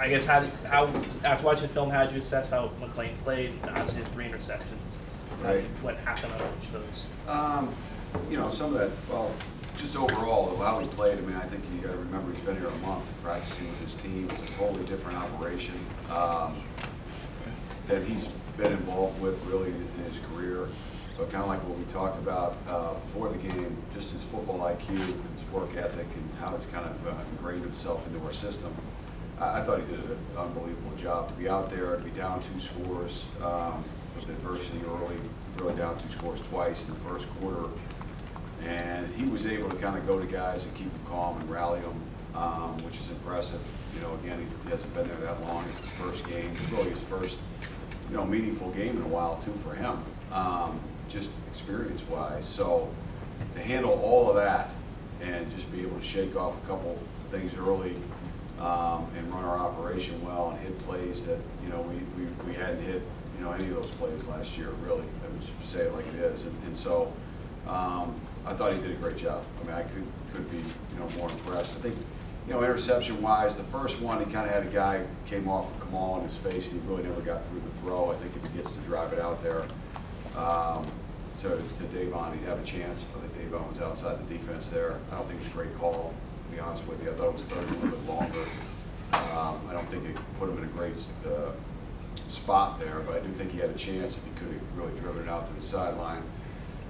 I guess how after watching the film, how did you assess how McLean played? Obviously, the 3 interceptions. Right. What happened on each of those? You know, some of that. Well, just overall, how he played. I mean, I think you got to remember he's been here a month practicing with his team. It's a totally different operation that he's been involved with really in his career. But kind of like what we talked about before the game, just his football IQ, his work ethic, and how he's kind of ingrained himself into our system. I thought he did an unbelievable job to be out there, to be down 2 scores with adversity early, really down 2 scores twice in the first quarter. And he was able to kind of go to guys and keep them calm and rally them, which is impressive. You know, again, he hasn't been there that long. It's his first game. It's really his first, you know, meaningful game in a while, too, for him, just experience-wise. So to handle all of that and just be able to shake off a couple things early and run our operation well and hit plays that, you know, we hadn't hit, you know, any of those plays last year, really. I would just say it like it is. And so I thought he did a great job. I mean, I could be, you know, more impressed. I think, you know, interception-wise, the first one, he kind of had a guy came off of Kamal in his face, and he really never got through the throw. I think if he gets to drive it out there to Davon, he'd have a chance. I think Davon was outside the defense there. I don't think it was a great call, to be honest with you. I thought it was third a little bit longer. I don't think it put him in a great spot there, but I do think he had a chance if he could have really driven it out to the sideline.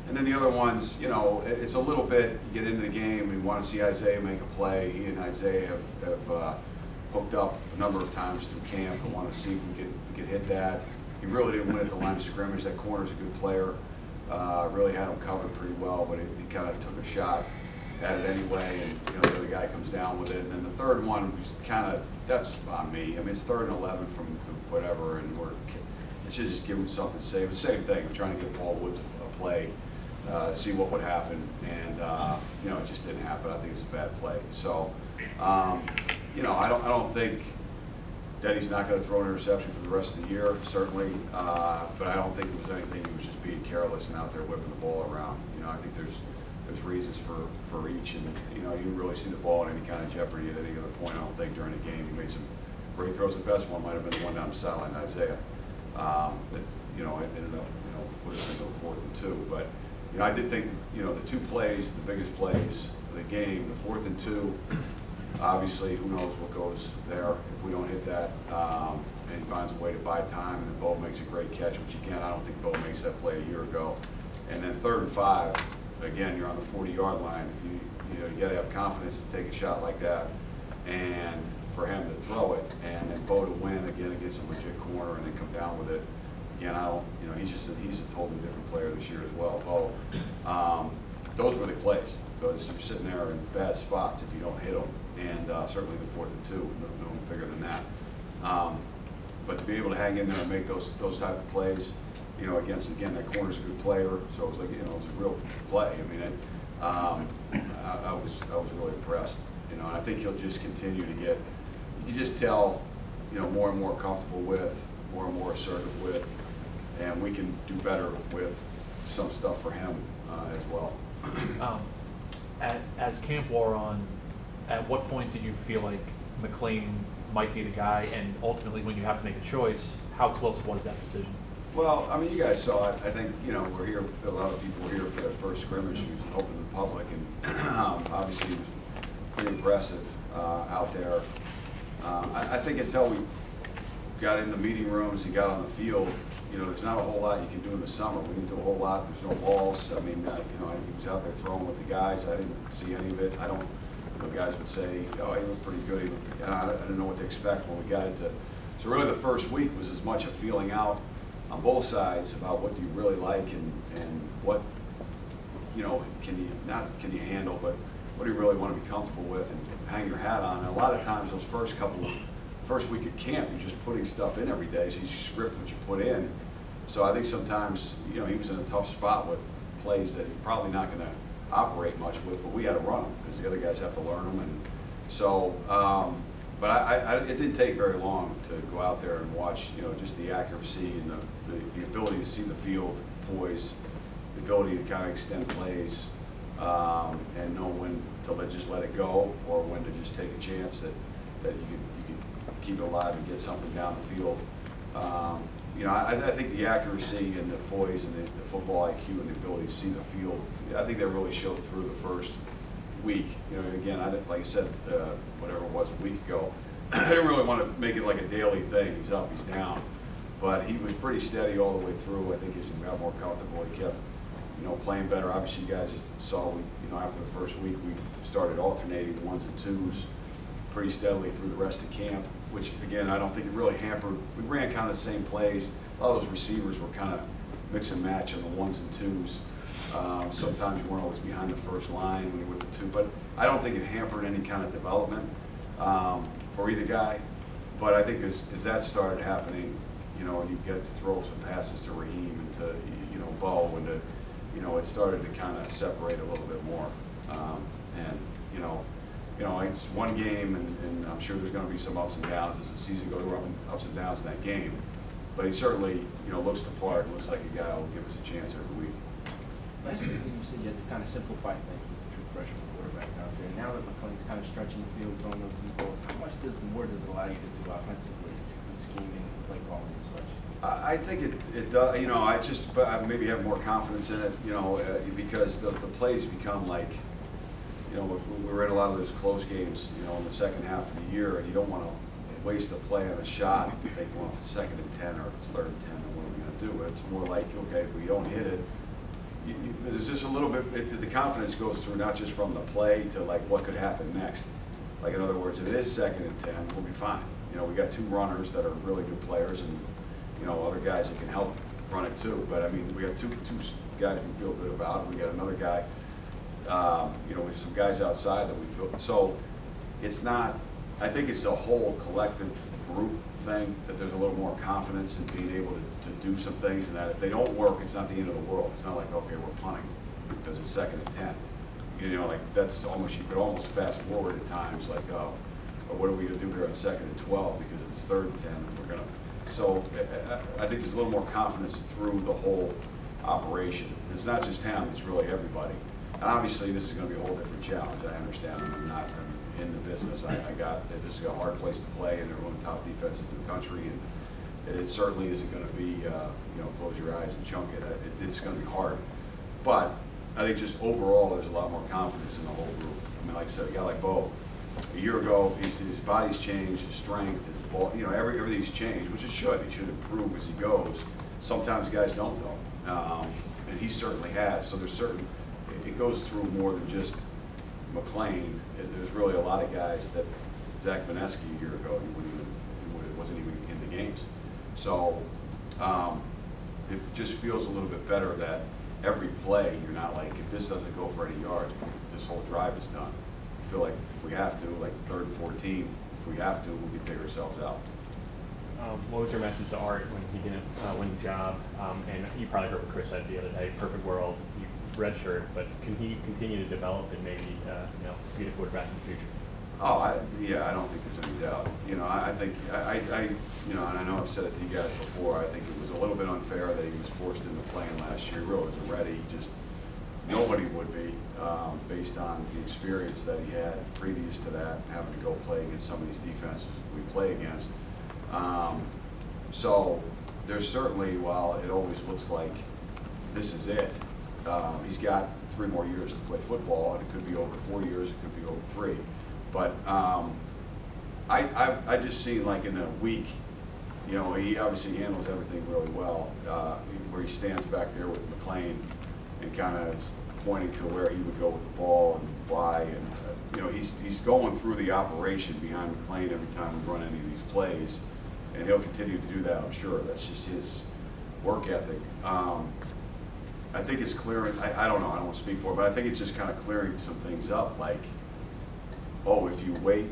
And then the other ones, you know, it's a little bit, you get into the game, we want to see Isaiah make a play. He and Isaiah have hooked up a number of times through camp. I want to see if we could hit that. He really didn't win at the line of scrimmage. That corner's a good player. Really had him covered pretty well, but he kind of took a shot at it anyway, and you know, the other guy comes down with it. And then the third one was kind of, that's on me. I mean, it's 3rd and 11 from whatever, and I should just give him something to say. The same thing, we're trying to give Paul Woods a play. See what would happen, and you know, it just didn't happen. I think it was a bad play. So, you know, I don't think that he's not going to throw an interception for the rest of the year, certainly. But I don't think it was anything. He was just being careless and out there whipping the ball around. You know, I think there's reasons for each, and you know, you didn't really see the ball in any kind of jeopardy at any other point. I don't think during the game he made some great throws. The best one might have been the one down the sideline, Isaiah. That you know, it ended up put us into the 4th and 2, but. You know, I did think, you know, the 2 plays, the biggest plays of the game, the 4th and 2, obviously, who knows what goes there if we don't hit that, and he finds a way to buy time, and then Bo makes a great catch, which again, I don't think Bo makes that play a year ago. And then 3rd and 5, again, you're on the 40-yard line. You know, you got to have confidence to take a shot like that, and for him to throw it, and then Bo to win again against a legit corner, and then come down with it. Again, I don't, you know, he's a totally different player this year as well. Oh, those were the plays. Those you're sitting there in bad spots if you don't hit them, and certainly the 4th and 2, no bigger than that. But to be able to hang in there and make those type of plays, you know, against again that corner's a good player, so it was like, you know, it was a real play. I mean, I was really impressed, you know, and I think he'll just continue to get, you just tell, you know, more and more comfortable with, more and more assertive with. And we can do better with some stuff for him as well. As camp wore on, at what point did you feel like McLean might be the guy? And ultimately, when you have to make a choice, how close was that decision? Well, I mean, you guys saw it. I think, you know, we're here, a lot of people were here for that first scrimmage. He was open to the public, and obviously he was pretty impressive out there. I think until we got in the meeting rooms and got on the field, you know, there's not a whole lot you can do in the summer. We didn't do a whole lot. There's no balls. I mean, you know, he was out there throwing with the guys. I didn't see any of it. I don't, you know, guys would say, oh, he looked pretty good. I didn't know what to expect when we got into. So really the first week was as much a feeling out on both sides about what do you really like and what, you know, can you handle, but what do you really want to be comfortable with and hang your hat on. And a lot of times those first week at camp, you're just putting stuff in every day, so you script what you put in. So I think sometimes, you know, he was in a tough spot with plays that he's probably not going to operate much with, but we had to run them because the other guys have to learn them. And so, but it didn't take very long to go out there and watch, you know, just the accuracy and the ability to see the field poise, the ability to kind of extend plays and know when to just let it go or when to just take a chance that, that you could keep it alive and get something down the field. You know, I think the accuracy and the poise and the football IQ and the ability to see the field, I think that really showed through the first week. You know, again, like I said, whatever it was a week ago, I didn't really want to make it like a daily thing. He's up, he's down. But he was pretty steady all the way through. I think as he got more comfortable, he kept, you know, playing better. Obviously, you guys saw, you know, after the first week, we started alternating ones and twos pretty steadily through the rest of camp, which, again, I don't think it really hampered. We ran kind of the same plays. A lot of those receivers were kind of mix and match on the ones and twos. Sometimes you weren't always behind the first line when you were with the two, but I don't think it hampered any kind of development for either guy. But I think as that started happening, you know, you get to throw some passes to Raheem and to, you know, Bo, and to, you know, it started to kind of separate a little bit more. And you know, it's one game, and I'm sure there's going to be some ups and downs as the season goes on, ups and downs in that game. But he certainly, you know, looks the part, looks like a guy who will give us a chance every week. Last season, you said you had to kind of simplify things with the true freshman quarterback out there. Now that McClain's kind of stretching the field, throwing those deep balls, how much more does it allow you to do offensively and scheming and play calling and such? I think it does. You know, but I maybe have more confidence in it. You know, because the plays become like, you know, we were in a lot of those close games, you know, in the second half of the year, and you don't want to waste a play on a shot. They go off 2nd and 10 or if it's 3rd and 10, then what are we going to do? It's more like, okay, if we don't hit it, there's just a little bit, the confidence goes through not just from the play to like what could happen next. Like, in other words, if it is 2nd and 10, we'll be fine. You know, we got 2 runners that are really good players, and, you know, other guys that can help run it too. But I mean, we got two guys we feel good about. We got another guy, you know, we have some guys outside that we feel. So it's not, I think it's a whole collective group thing that there's a little more confidence in being able to do some things, and that if they don't work, it's not the end of the world. It's not like, okay, we're punting because it's 2nd and 10. You know, like that's almost, you could almost fast forward at times, like, oh, but what are we going to do here on 2nd and 12 because it's 3rd and 10, and we're going to. So I think there's a little more confidence through the whole operation. It's not just him; it's really everybody. And obviously, this is going to be a whole different challenge. I understand. I'm in the business. This is a hard place to play, and they're one of the top defenses in the country, and it certainly isn't going to be, you know, close your eyes and chunk it. It's going to be hard, but I think just overall, there's a lot more confidence in the whole group. I mean, like I said, a guy like Bo, a year ago, his body's changed, his strength, his ball, you know, everything's changed, which it should. He should improve as he goes. Sometimes guys don't though, and he certainly has. So there's certain, it goes through more than just McClain. There's really a lot of guys that Zach Vineski a year ago, he wasn't even in the games. So it just feels a little bit better that every play, you're not like, if this doesn't go for any yards, this whole drive is done. I feel like if we have to, like 3rd and 14, if we have to, we can figure ourselves out. What was your message to Art when he didn't win the job? And you probably heard what Chris said the other day, perfect world, you redshirt, but can he continue to develop and maybe you know, be the quarterback in the future? Oh, yeah, I don't think there's any doubt. You know, I think, you know, and I know I've said it to you guys before, I think it was a little bit unfair that he was forced into playing last year. He really wasn't ready. Just nobody would be, based on the experience that he had previous to that, having to go play against some of these defenses we play against. So there's certainly, while it always looks like this is it, he's got 3 more years to play football, and it could be over 4 years, it could be over 3. But I just seen, like, in a week, you know, he obviously handles everything really well, where he stands back there with McClain and kind of is pointing to where he would go with the ball and why, and you know, he's going through the operation behind McClain every time we run any of these plays, and he'll continue to do that, I'm sure. That's just his work ethic. I think it's clearing, I don't know, I don't want to speak for it, but I think it's just kind of clearing some things up, like, oh, if you wait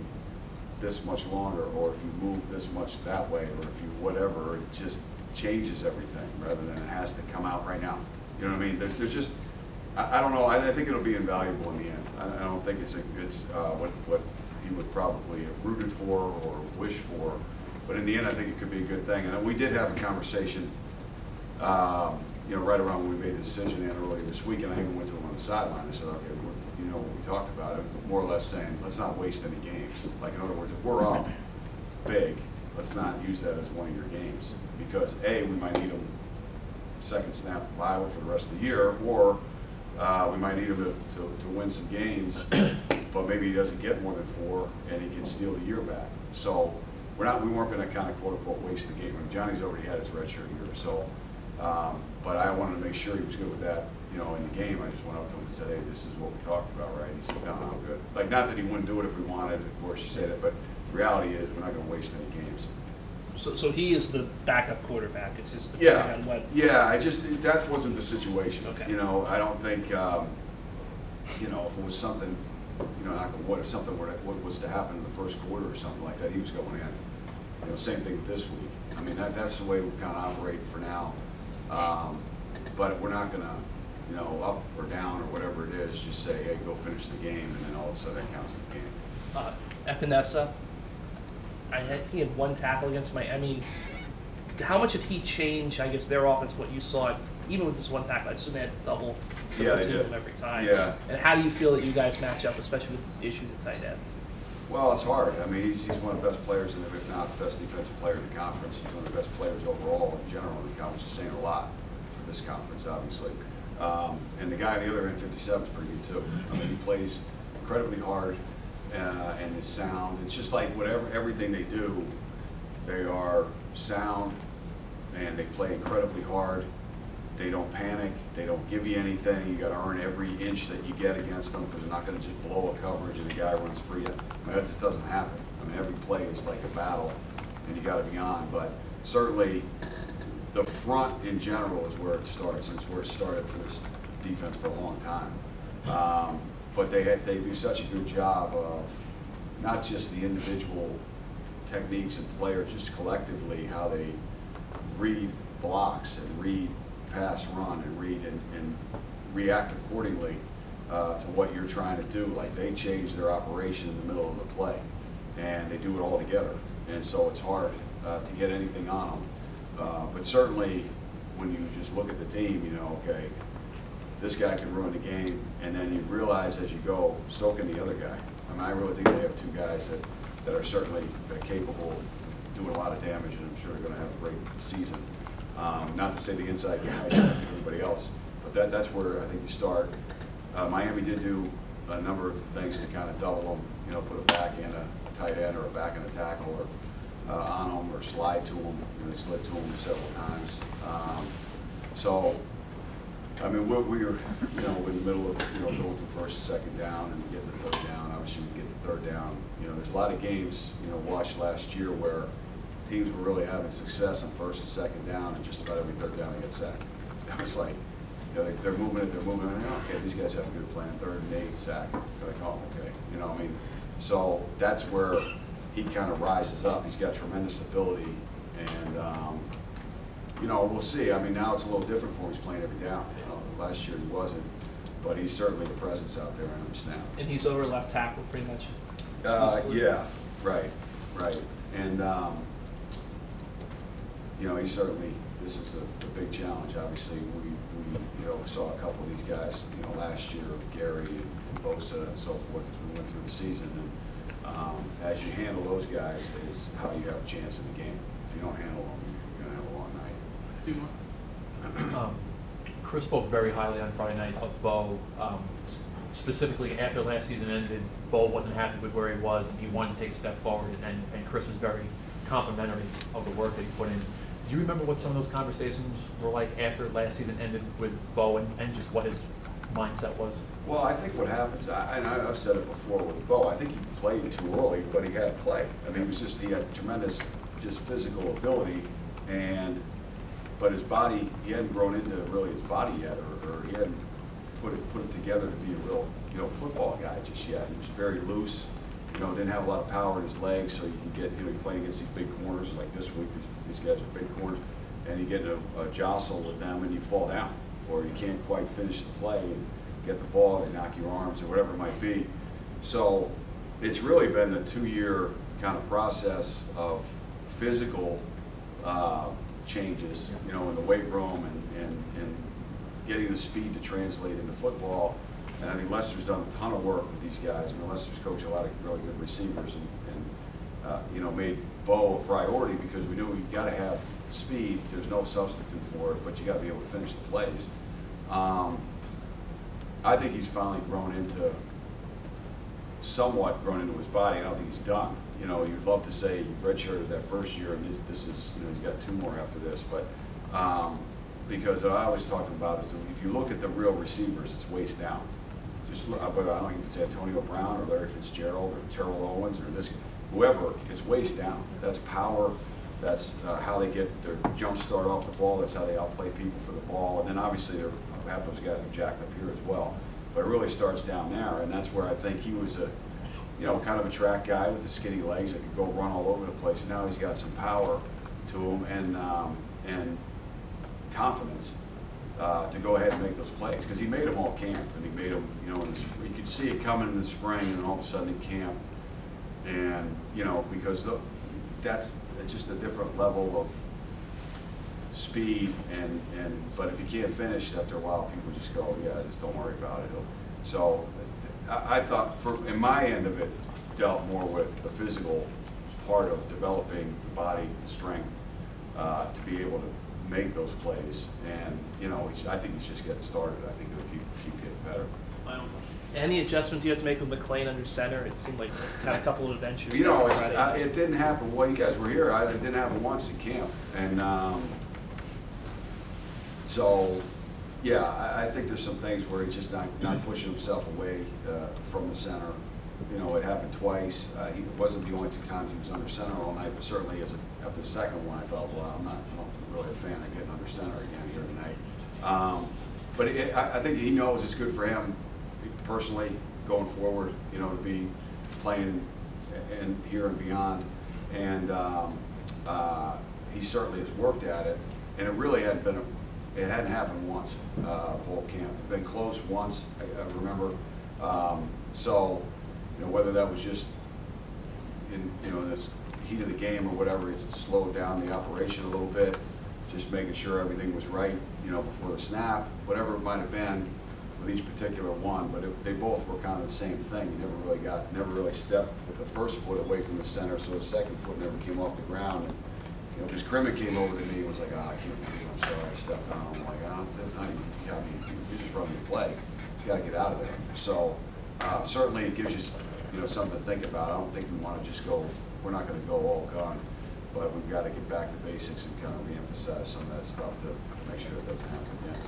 this much longer, or if you move this much that way, or if you whatever, it just changes everything rather than it has to come out right now. You know what I mean? There's just, I don't know, I think it'll be invaluable in the end. I don't think it's what he would probably have rooted for or wished for, but in the end, I think it could be a good thing. And we did have a conversation, you know, right around when we made the decision earlier this week, and I even went to him on the sideline. I said, okay, you you know, what we talked about, more or less saying, let's not waste any games. Like, in other words, if we're up big, let's not use that as one of your games. Because A, we might need them second snap of Iowa for the rest of the year, or we might need him to win some games, but maybe he doesn't get more than 4 and he can steal the year back. So we weren't going to kind of quote unquote waste the game. I mean, Johnny's already had his redshirt year, so but I wanted to make sure he was good with that, you know, in the game. I just went up to him and said, hey, this is what we talked about, right? He said, no, I'm good. Like, not that he wouldn't do it if we wanted, of course you say that, but the reality is we're not going to waste any games. So he is the backup quarterback. It's just depending on what. Yeah, that wasn't the situation. Okay. You know, I don't think, you know, if it was something, you know, knock on wood, if something what was to happen in the first quarter or something like that, he was going in. You know, same thing this week. I mean, that's the way we kind of operate for now. But we're not going to, you know, up or down or whatever it is, just say, hey, go finish the game, and then all of a sudden that counts as the game. Epinesa, I think he had 1 tackle against I mean, how much did he change, I guess, their offense, what you saw, even with this 1 tackle? I assume they had to double team him every time. Yeah. And how do you feel that you guys match up, especially with issues at tight end? Well, it's hard. I mean, he's one of the best players, in the, if not the best defensive player in the conference. He's one of the best players overall in general in the conference. Is saying a lot for this conference, obviously. And the guy on the other end, 57, is pretty good too. I mean, he plays incredibly hard and is sound. It's just like everything they do, they are sound and they play incredibly hard. They don't panic. They don't give you anything. You got to earn every inch that you get against them, because they're not going to just blow a coverage and the guy runs free. I mean, that just doesn't happen. I mean, every play is like a battle, and you got to be on. But certainly, the front in general is where it starts. It's where it started for this defense for a long time. But they do such a good job of not just the individual techniques and players, just collectively how they read blocks and read pass, run, and read and react accordingly to what you're trying to do. Like, they change their operation in the middle of the play, and they do it all together. And so it's hard to get anything on them. But certainly, when you just look at the team, you know, okay, this guy can ruin the game, and then you realize as you go, so can the other guy. I mean, I really think they have 2 guys that are certainly capable of doing a lot of damage, and I'm sure they're going to have a great season. Not to say the inside guys like everybody else, but that's where I think you start. Miami did do a number of things to kind of double them, you know, put a back in a tight end or a back in a tackle, or on them, or slide to them. They slid to them several times. So, I mean, we're you know, in the middle of, you know, going to first and second down and getting the 3rd down. Obviously, we get the 3rd down. You know, there's a lot of games, you know, watched last year where teams were really having success on 1st and 2nd down, and just about every 3rd down they get sacked. It was like, you know, they're moving it, and okay, these guys have a good plan. 3rd and 8, sack. They're like, oh, okay. You know what I mean? So that's where he kind of rises up. He's got tremendous ability, and you know, we'll see. I mean, now it's a little different for him. He's playing every down. You know, last year he wasn't, but he's certainly a presence out there on the snap. And he's over left tackle pretty much. Yeah, right. And you know, he certainly, this is a big challenge. Obviously, we you know, saw a couple of these guys, you know, last year, Gary and Bosa and so forth, as we went through the season. And as you handle those guys is how you have a chance in the game. If you don't handle them, you're going to have a long night. Chris spoke very highly on Friday night of Bo. Specifically, after last season ended, Bo wasn't happy with where he was, and he wanted to take a step forward, and Chris was very complimentary of the work that he put in. Do you remember what some of those conversations were like after last season ended with Bo, and just what his mindset was? Well, I think what happens, and I've said it before with Bo, I think he played too early, but he had play. I mean, he had tremendous just physical ability, but his body, he hadn't grown into really his body yet, or he hadn't put it together to be a real, you know, football guy just yet. He was very loose, you know, didn't have a lot of power in his legs, so you can get, you know, playing against these big corners like this week. These guys are big corners, and you get in a jostle with them, and you fall down, or you can't quite finish the play and get the ball. They knock your arms or whatever it might be. So it's really been a 2-year kind of process of physical changes, you know, in the weight room and getting the speed to translate into football. And I think Lester's done a ton of work with these guys. I mean, Lester's coached a lot of really good receivers and you know, made Bo a priority because we knew you got to have speed. There's no substitute for it, but you got to be able to finish the plays. I think he's finally somewhat grown into his body. I don't think he's done. You know, you'd love to say he redshirted that first year, and this is, you know, he's got 2 more after this. But because I always talk about is if you look at the real receivers, it's waist down. Just look, but I don't even say Antonio Brown or Larry Fitzgerald or Terrell Owens or this, whoever. It's waist down. That's power. That's how they get their jump start off the ball. That's how they outplay people for the ball. And then obviously half those guys are jacked up here as well. But it really starts down there, and that's where I think he was a, you know, kind of a track guy with the skinny legs that could go run all over the place. Now he's got some power to him and confidence to go ahead and make those plays, because he made them all camp, and he made them, you know, you could see it coming in the spring, and then all of a sudden in camp, and you know, because that's just a different level of speed, but if you can't finish after a while, people just go, yeah, just don't worry about it. So I thought, in my end of it, dealt more with the physical part of developing the body strength to be able to make those plays. And you know, I think he's just getting started. I think he'll keep getting better. Wow. Any adjustments you had to make with McClain under center? It seemed like kind of a couple of adventures. You know, it didn't happen. Well, you guys were here. It didn't happen once in camp, and so yeah, I think there's some things where he's just not pushing himself away from the center. You know, it happened twice. It wasn't the only 2 times he was under center all night, but certainly after the second one, I thought, well, I'm not really a fan of getting under center again here tonight. But I think he knows it's good for him personally going forward, you know, to be playing and here and beyond. And he certainly has worked at it. And it really hadn't happened once the whole camp. It had been close once, I remember. So, you know, whether that was just in, you know, this heat of the game or whatever, it slowed down the operation a little bit, just making sure everything was right, you know, before the snap, whatever it might have been with each particular one. But they both were kind of the same thing. You never really stepped with the first foot away from the center, so the second foot never came off the ground. And, you know, because Crimmick came over to me and was like, oh, I can't believe it, I'm sorry, I stepped on him. I'm like, I mean, you're just running the play. You got to get out of there. So certainly it gives you, you know, something to think about. I don't think we want to just go, we're not going to go all gun, but we've got to get back to basics and kind of reemphasize some of that stuff to make sure it doesn't happen again.